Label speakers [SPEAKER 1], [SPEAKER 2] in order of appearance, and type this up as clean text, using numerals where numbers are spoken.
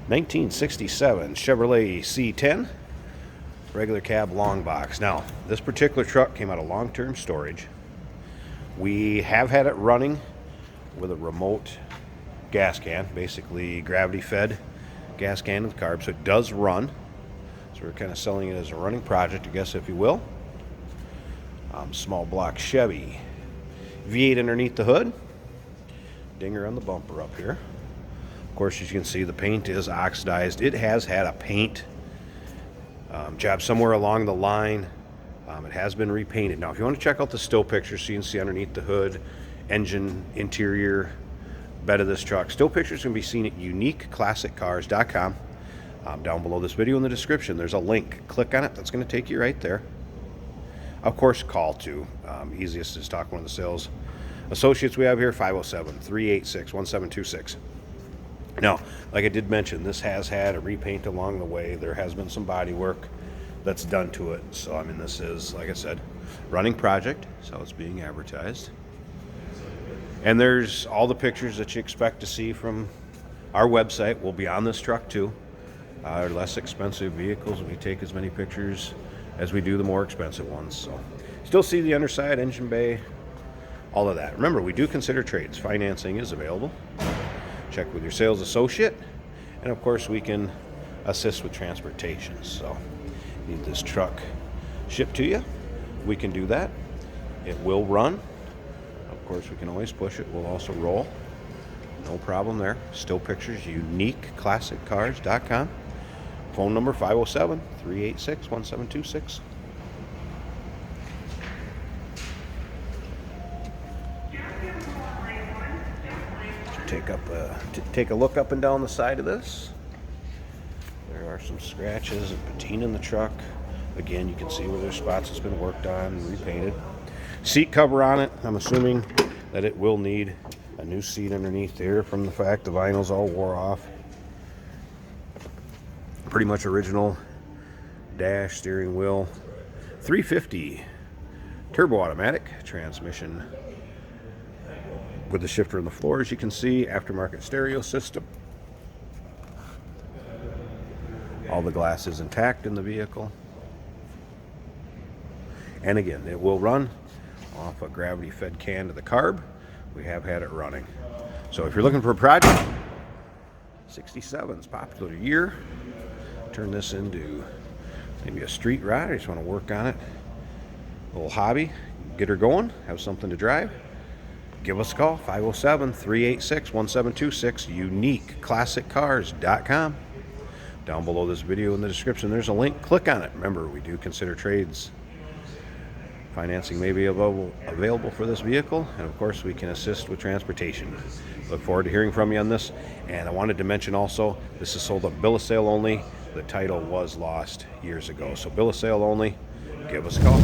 [SPEAKER 1] 1967 Chevrolet C10, regular cab long box. Now, this particular truck came out of long-term storage. We have had it running with a remote gas can, basically gravity-fed gas can with carb, so it does run. So we're kind of selling it as a running project, I guess, if you will. Small block Chevy, V8 underneath the hood, dinger on the bumper up here. Of course, as you can see, the paint is oxidized. It has had a paint job somewhere along the line. It has been repainted. Now, if you want to check out the still pictures, so you can see underneath the hood, engine, interior, bed of this truck. Still pictures can be seen at uniqueclassiccars.com. Down below this video in the description, there's a link. Click on it. That's going to take you right there. Of course, call to. Easiest is talk to one of the sales associates we have here, 507-386-1726. Now, like I did mention, this has had a repaint along the way. There has been some body work that's done to it. So, I mean, this is, like I said, running project. So it's being advertised. And there's all the pictures that you expect to see from our website will be on this truck too. Our less expensive vehicles, we take as many pictures as we do the more expensive ones. So still see the underside, engine bay, all of that. Remember, we do consider trades. Financing is available. Check with your sales associate. And of course, we can assist with transportation. So need this truck shipped to you, we can do that. It will run. Of course, we can always push it. We'll also roll. No problem there. Still pictures, uniqueclassiccars.com. Phone number 507-386-1726. Take a look up and down the side of this. There are some scratches and patina in the truck. Again, you can see where there's spots that's been worked on and repainted. Seat cover on it. I'm assuming that it will need a new seat underneath there from the fact the vinyl's all wore off. Pretty much original dash, steering wheel, 350 turbo automatic transmission with the shifter on the floor, as you can see. Aftermarket stereo system. All the glass is intact in the vehicle. And again, it will run off a gravity-fed can to the carb. We have had it running. So if you're looking for a project, 67's popular year. Turn this into maybe a street ride. I just want to work on it. A little hobby. Get her going. Have something to drive. Give us a call. 507-386-1726. uniqueclassiccars.com. Down below this video in the description, there's a link. Click on it. Remember, we do consider trades. Financing may be available for this vehicle, and of course we can assist with transportation. Look forward to hearing from you on this. And I wanted to mention also, this is sold on bill of sale only. The title was lost years ago, so bill of sale only. Give us a call.